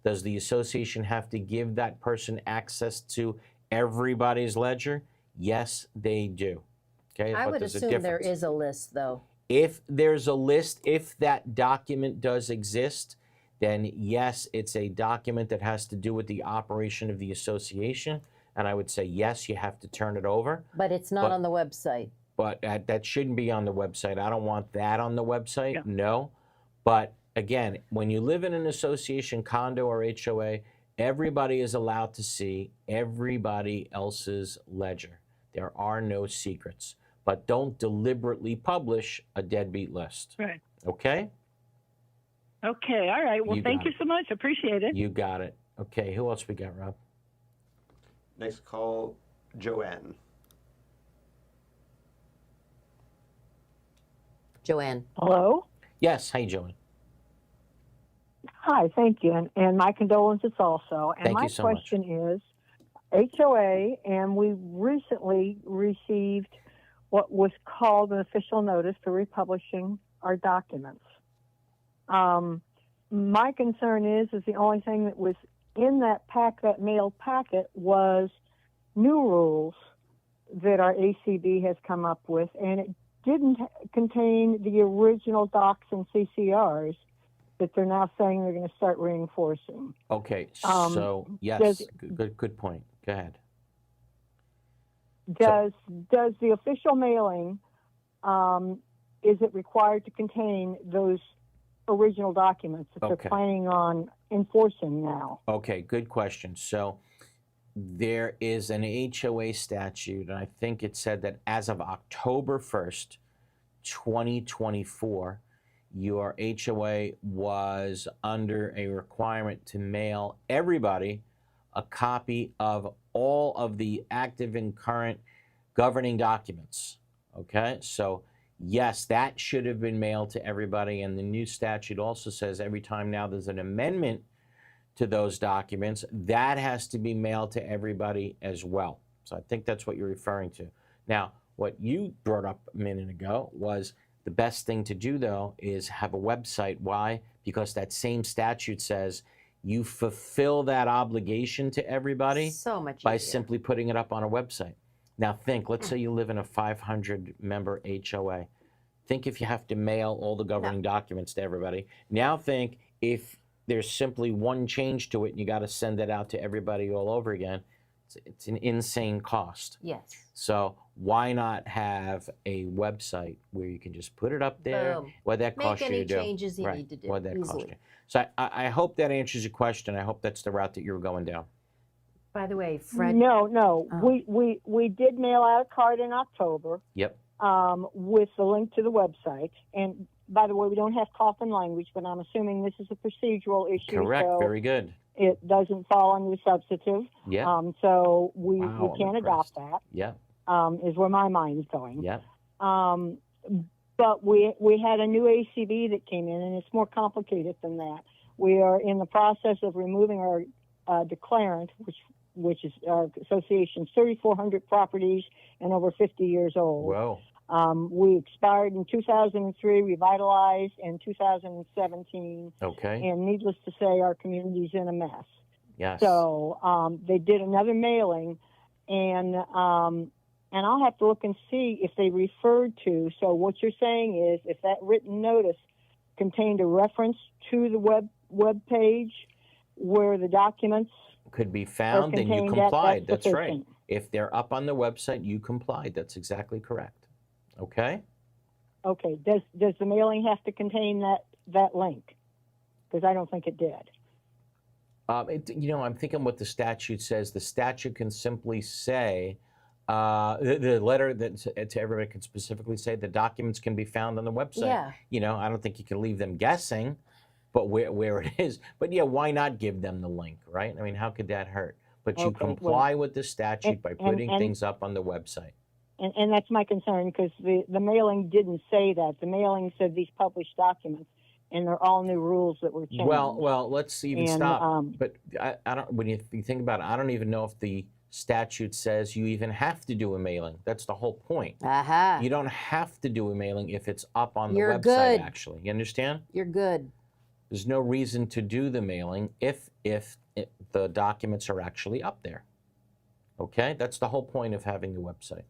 does the association have to give that person access to everybody's ledger? Yes, they do. Okay, I but would there's a assume there difference. is a list, though. If there's a list, if that document does exist, then yes, it's a document that has to do with the operation of the association. And I would say, yes, you have to turn it over. But it's not on the website. But that shouldn't be on the website. I don't want that on the website, Yeah. no. But again, when you live in an association, condo or HOA, everybody is allowed to see everybody else's ledger. There are no secrets. but don't deliberately publish a deadbeat list. Right. Okay? Okay. All right. Well, You thank got you so much. Appreciate it. You got it. Okay, who else we got, Rob? Next call, Joanne. Joanne. Hello? Yes, hi, Joanne. Hi, thank you. And my condolences also. And Thank my you so much. question is HOA, and we recently received what was called an official notice for republishing our documents. My concern is the only thing that was in that mailed packet was new rules that our ACB has come up with, and it didn't contain the original docs and CCRs that they're now saying they're going to start reinforcing. Okay, so yes, good point. Go ahead. Does the official mailing, is it required to contain those original documents that they're planning on enforcing now? Okay, good question. So there is an HOA statute, and I think it said that as of October 1st, 2024, your HOA was under a requirement to mail everybody a copy of all of the active and current governing documents. Okay, so yes, that should have been mailed to everybody, and the new statute also says every time now there's an amendment to those documents, that has to be mailed to everybody as well. So I think that's what you're referring to. Now, what you brought up a minute ago was the best thing to do, though, is have a website. Why? Because that same statute says you fulfill that obligation to everybody by simply putting it up on a website. Now think, let's say you live in a 500-member HOA. Think if you have to mail all the governing documents to everybody. Now think if there's simply one change to it and you got to send it out to everybody all over again. It's an insane cost. Yes. So why not have a website where you can just put it up there? What that costs you to do? Make any changes you need to do. What that cost easily. you? So I hope that answers your question. I hope that's the route that you're going down. By the way, Fred. No. We did mail out a card in October. Yep. With the link to the website. And by the way, we don't have coffin language, but I'm assuming this is a procedural issue. Correct. So very good. It doesn't fall under substantive. Yeah. So we can't adopt that. Yeah. Is where my mind's going. Yeah. But we had a new ACB that came in, and it's more complicated than that. We are in the process of removing our declarant, which is our association's 3,400 properties and over 50 years old. Wow. We expired in 2003, revitalized in 2017. Okay. And needless to say, our community's in a mess. Yes. So they did another mailing, and I'll have to look and see if they referred to. So what you're saying is, if that written notice contained a reference to the web page where the documents could be found, then you complied. That's right. sufficient. If they're up on the website, you complied. That's exactly correct. Okay. Okay. Does the mailing have to contain that link? Because I don't think it did. I'm thinking what the statute says. The statute can simply say, the letter that to everybody can specifically say the documents can be found on the website. Yeah. I don't think you can leave them guessing, but where it is. But yeah, why not give them the link, right? I mean, how could that hurt? But you comply with the statute by putting things up on the website. And that's my concern, because the mailing didn't say that. The mailing said these published documents, and they're all new rules that were changed. Well, let's even stop. But I don't. When you think about it, I don't even know if the statute says you even have to do a mailing. That's the whole point. You don't have to do a mailing if it's up on the website. Good. Actually, you understand? You're good. There's no reason to do the mailing if the documents are actually up there. Okay, that's the whole point of having the website.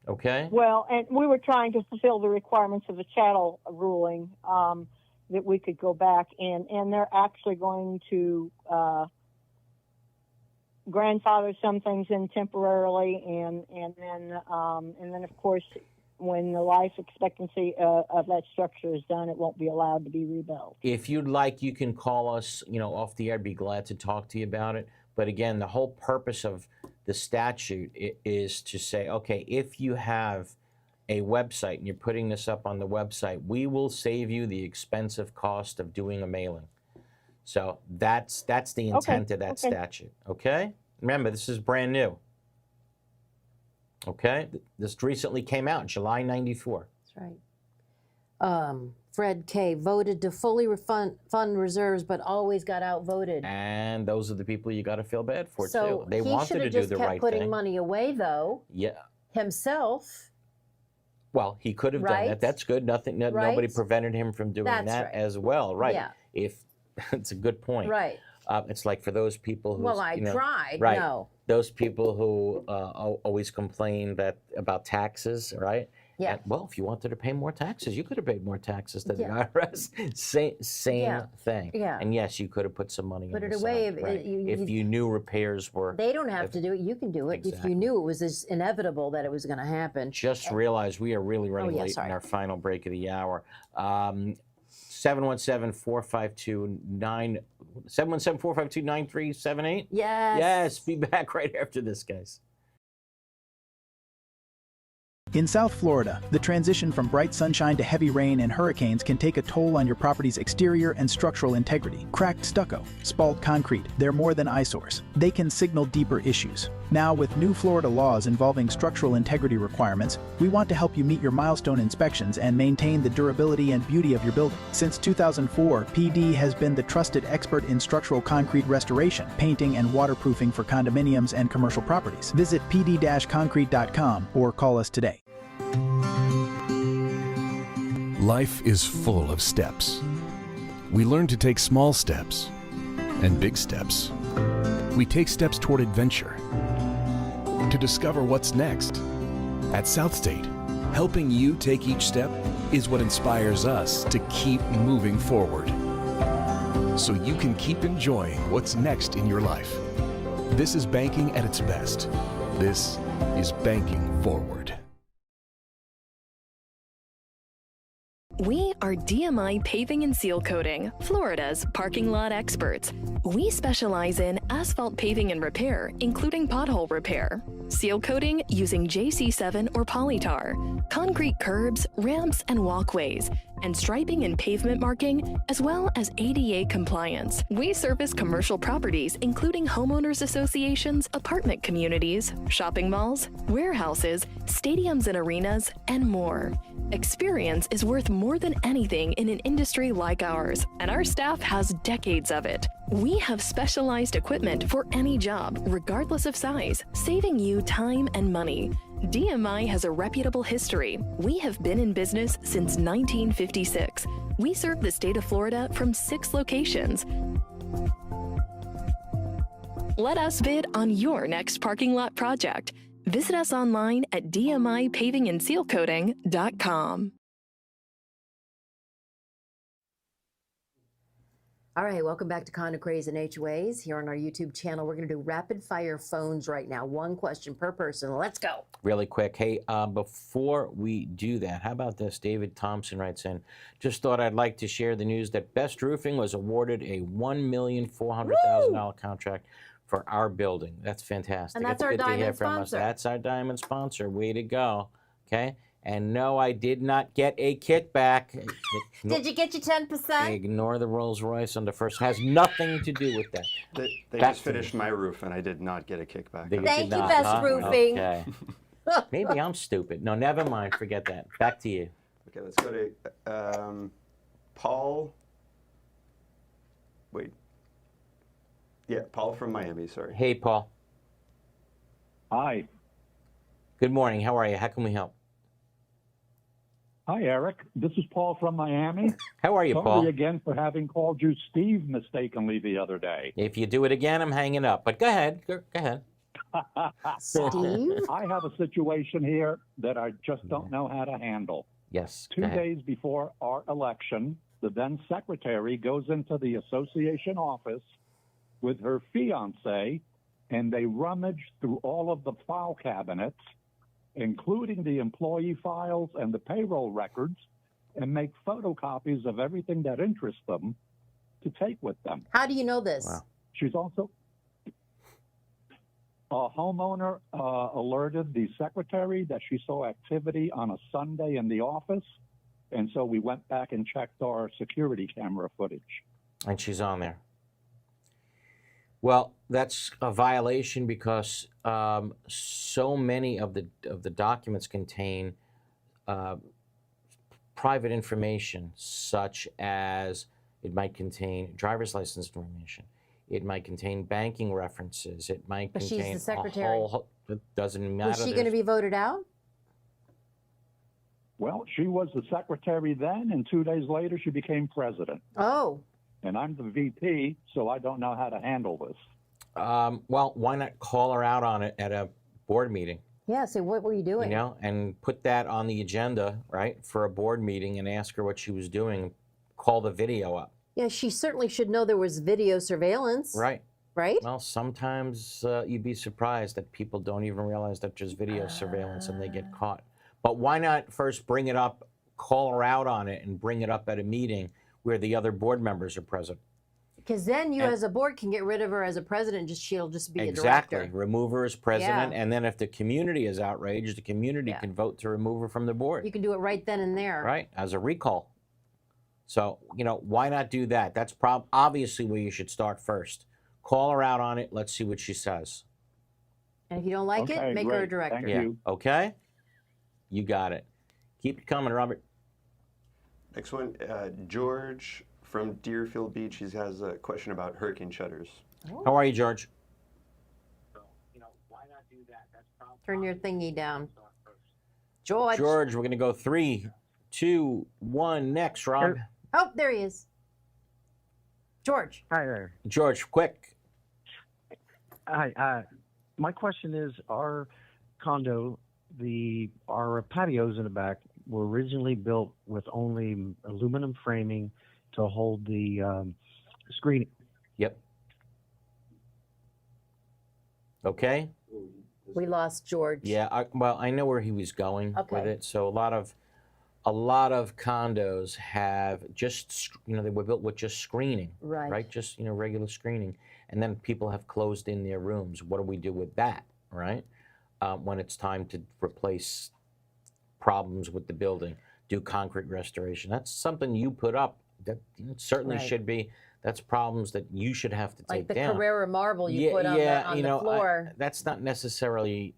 Okay. Well, and we were trying to fulfill the requirements of the chattel ruling, that we could go back, and they're actually going to grandfather some things in temporarily, and then of course, when the life expectancy of that structure is done, it won't be allowed to be rebuilt. If you'd like, you can call us, off the air. I'd be glad to talk to you about it. But again, the whole purpose of the statute is to say, okay, if you have a website and you're putting this up on the website, we will save you the expensive cost of doing a mailing. So that's the intent of that statute. Okay? Remember, this is brand new. Okay? This recently came out in July '94. That's right. Fred K. voted to fully fund reserves, but always got outvoted. And those are the people you got to feel bad for, So too. They he wanted should to have do just the kept right putting thing. money away, though. Yeah. Himself. Well, he could have done Right? that. That's good. Nothing. Nobody Right? prevented him from doing That's that right. as well. Right. Yeah. If it's a good point. Right. It's like for those people who. Well, I tried. Right. No. Those people who always complain about taxes, right? Yeah. And, well, if you wanted to pay more taxes, you could have paid more taxes to the Yeah. IRS. Same Yeah. thing. Yeah. And yes, you could have put some money Put on it the away side, if right. you- If you knew repairs were. They don't have to do it. You can do it if Exactly. you knew it was as inevitable that it was going to happen. Just realized we are really running yeah, late sorry. in our final break of the hour. 717-452-9378. Yes. Yes, be back right after this, guys. In South Florida, the transition from bright sunshine to heavy rain and hurricanes can take a toll on your property's exterior and structural integrity. Cracked stucco, spalled concrete, they're more than eyesores. They can signal deeper issues. Now, with new Florida laws involving structural integrity requirements, we want to help you meet your milestone inspections and maintain the durability and beauty of your building. Since 2004, PD has been the trusted expert in structural concrete restoration, painting, and waterproofing for condominiums and commercial properties. Visit pd-concrete.com or call us today. Life is full of steps. We learn to take small steps and big steps. We take steps toward adventure, to discover what's next. At South State, helping you take each step is what inspires us to keep moving forward, so you can keep enjoying what's next in your life. This is banking at its best. This is banking forward. We are DMI Paving and Seal Coating, Florida's parking lot experts. We specialize in asphalt paving and repair, including pothole repair, seal coating using JC7 or polytar, concrete curbs, ramps, and walkways, and striping and pavement marking, as well as ADA compliance. We service commercial properties, including homeowners associations, apartment communities, shopping malls, warehouses, stadiums and arenas, and more. Experience is worth more than anything in an industry like ours, and our staff has decades of it. We have specialized equipment for any job, regardless of size, saving you time and money. DMI has a reputable history. We have been in business since 1956. We serve the state of Florida from 6 locations. Let us bid on your next parking lot project. Visit us online at dmipavingandsealcoating.com. All right, welcome back to Condo Craze and HOAs here on our YouTube channel. We're going to do rapid fire phones right now. 1 question per person. Let's go. Really quick. Hey, before we do that, how about this? David Thompson writes in, just thought I'd like to share the news that Best Roofing was awarded a $1,400,000 contract for our building. That's fantastic. And that's our good to hear diamond from us. sponsor. That's our diamond sponsor. Way to go. Okay? And no, I did not get a kickback. Did you get your 10%? Ignore the Rolls Royce on the first. Has nothing to do with that. They Back just to finished my roof, and I did not get a kickback. They Thank did you, not, Best huh? Roofing. Okay. Maybe I'm stupid. No, never mind. Forget that. Back to you. Okay, let's go to Paul. Wait. Yeah, Paul from Miami, sorry. Hey, Paul. Hi. Good morning. How are you? How can we help? Hi, Eric. This is Paul from Miami. How are you, Sorry Paul? again for having called you Steve mistakenly the other day. If you do it again, I'm hanging up. But go ahead. Go ahead. Steve? I have a situation here that I just don't know how to handle. Yes. 2 go ahead. days before our election, the then secretary goes into the association office with her fiance, and they rummage through all of the file cabinets, including the employee files and the payroll records, and make photocopies of everything that interests them to take with them. How do you know this? Wow. She's also A homeowner alerted the secretary that she saw activity on a Sunday in the office, and so we went back and checked our security camera footage. And she's on there. Well, that's a violation because so many of the documents contain private information, such as it might contain driver's license information. It might contain banking references. It might But she's contain the secretary. a whole. It doesn't matter. Was she going to be voted out? Well, she was the secretary then, and 2 days later she became president. Oh. And I'm the VP, so I don't know how to handle this. Well, why not call her out on it at a board meeting? Yeah, so what were you doing? You know, and put that on the agenda, right, for a board meeting and ask her what she was doing. Call the video up. Yeah, she certainly should know there was video surveillance. Right. Right? Well, sometimes you'd be surprised that people don't even realize that there's video surveillance and they get caught. But why not first bring it up, call her out on it, and bring it up at a meeting where the other board members are present? Because then you as a board can get rid of her as a president, she'll just be a Exactly. director. Remove her as president, Yeah. and then if the community is outraged, the community can vote to remove her from the board. You can do it right then and there. Right, as a recall. So, you know, why not do that? That's obviously where you should start first. Call her out on it. Let's see what she says. And if you don't like it, make her a director. Thank you. Okay? You got it. Keep it coming, Robert. Next one, George from Deerfield Beach. He has a question about hurricane shutters. How are you, George? Turn your thingy down. George. George, we're going to go 3, 2, 1. Next, Rob. Oh, there he is. George. Hi there. George, quick. Hi. My question is, our condo, our patios in the back were originally built with only aluminum framing to hold the screening. Yep. Okay. We lost George. Yeah. Well, I know where he was going with it. So a lot of condos have just, you know, they were built with just screening. Right. Right. Just, you know, regular screening, and then people have closed in their rooms. What do we do with that? Right. When it's time to replace problems with the building, do concrete restoration. That's something you put up. That certainly Right. should be. That's problems that you should have to take Like the down. Carrera marble you put on the floor. That's not necessarily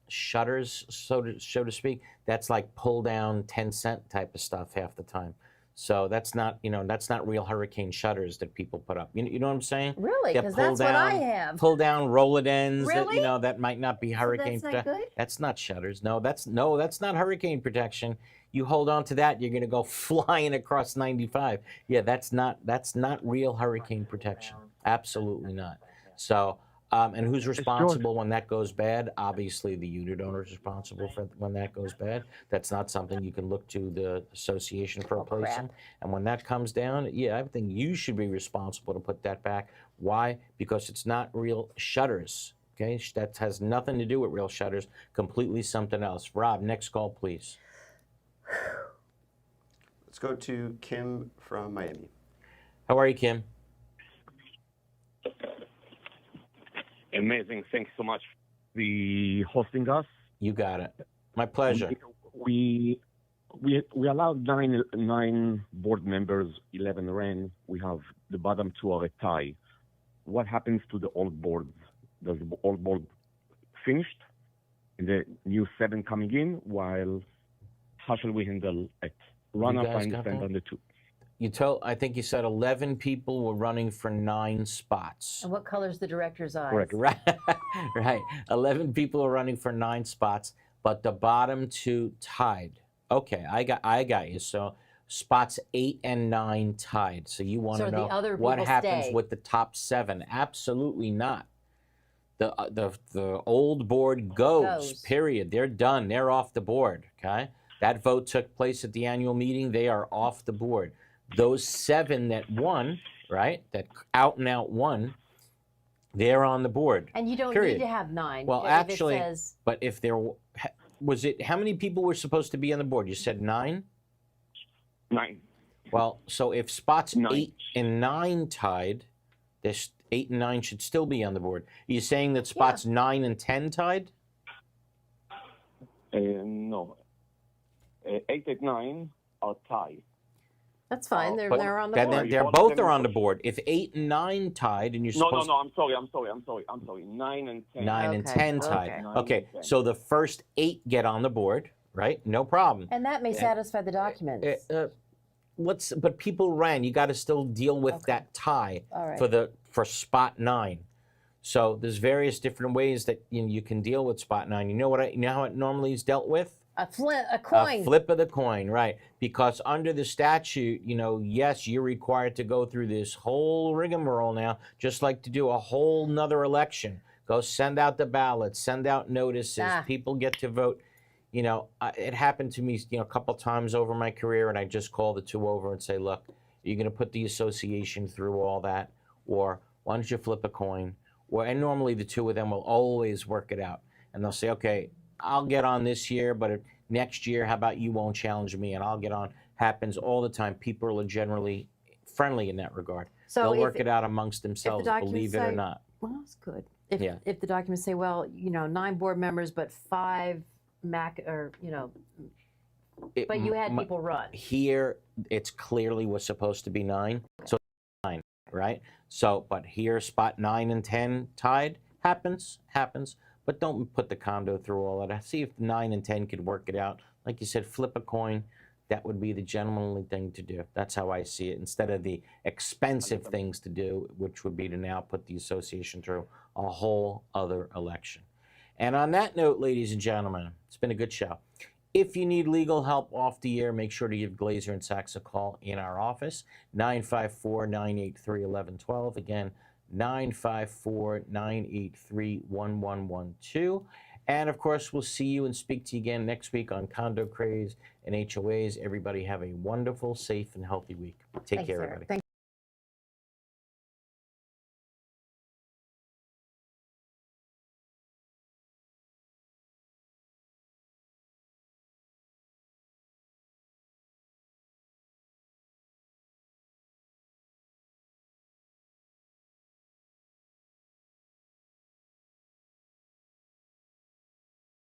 shutters, so to speak. That's like pull down 10-cent type of stuff half the time. So that's not, you know, that's not real hurricane shutters that people put up. You know what I'm saying? Really? That Because pull that's what I down- have. Pull down roll-it-ends. Really? That, you know, that might not be hurricane. that's not good? That's not shutters. No, that's not hurricane protection. You hold on to that, you're going to go flying across 95. Yeah, that's not real hurricane protection. Absolutely not. So, and who's responsible when that goes bad? Obviously, the unit owner is responsible for when that goes bad. That's not something you can look to the association for replacing. And when that comes down, yeah, I think you should be responsible to put that back. Why? Because it's not real shutters. Okay, that has nothing to do with real shutters. Completely something else. Rob, next call, please. Let's go to Kim from Miami. How are you, Kim? Amazing. Thanks so much for hosting us. You got it. My pleasure. We allowed nine board members, 11 ran. We have the bottom two are a tie. What happens to the old boards? Does the old board finished and the new 7 coming in? While how shall we handle it? Run up and stand on the 2. I think you said 11 people were running for 9 spots. And what color's the director's eyes? Correct. Right. 11 people are running for 9 spots, but the bottom 2 tied. Okay, I got you. So spots 8 and 9 tied. So you want to know what happens with the top 7? Absolutely not. The old board goes. Period. They're done. They're off the board. Okay. That vote took place at the annual meeting. They are off the board. Those 7 that won, right, that out and out won, they're on the board. And you don't period. need to have 9. Well, actually, but if there was it, how many people were supposed to be on the board? You said 9? 9. Well, so if spots 8 and 9 tied, 8 and 9 should still be on the board. Are you saying that spots 9 and 10 tied? No. 8 and 9 are tied. That's fine. They're on the Then board. they're both are on the board. If 8 and 9 tied, and you're supposed No, I'm sorry. 9 and 10. 9 and 10 tied. Okay, so the first 8 get on the board, right? No problem. And that may satisfy the documents. But people ran. You got to still deal with that tie for spot 9. So there's various different ways that you can deal with spot 9. You know how it normally is dealt with? A coin. A flip of the coin, right? Because under the statute, yes, you're required to go through this whole rigmarole now, just like to do a whole nother election. Go send out the ballots, send out notices, people get to vote. It happened to me, a couple times over my career, and I just call the two over and say, look, you're going to put the association through all that, or why don't you flip a coin? And normally the two of them will always work it out. And they'll say, okay, I'll get on this year, but next year, how about you won't challenge me and I'll get on? Happens all the time. People are generally friendly in that regard. So they'll work it out amongst themselves, believe it or not. Well, that's good. If the documents say, well, 9 board members, but 5 but you had people run. Here, it's clearly was supposed to be 9, so 9, right? So, but here, spot 9 and 10 tied, happens. But don't put the condo through all of that. See if 9 and 10 could work it out. Like you said, flip a coin. That would be the gentlemanly thing to do. That's how I see it. Instead of the expensive things to do, which would be to now put the association through a whole other election. And on that note, ladies and gentlemen, it's been a good show. If you need legal help off the air, make sure to give Glazer and Sachs a call in our office, 954-983-1112. Again, 954-983-1112. And of course, we'll see you and speak to you again next week on Condo Craze and HOAs. Everybody have a wonderful, safe, and healthy week. Take care, everybody.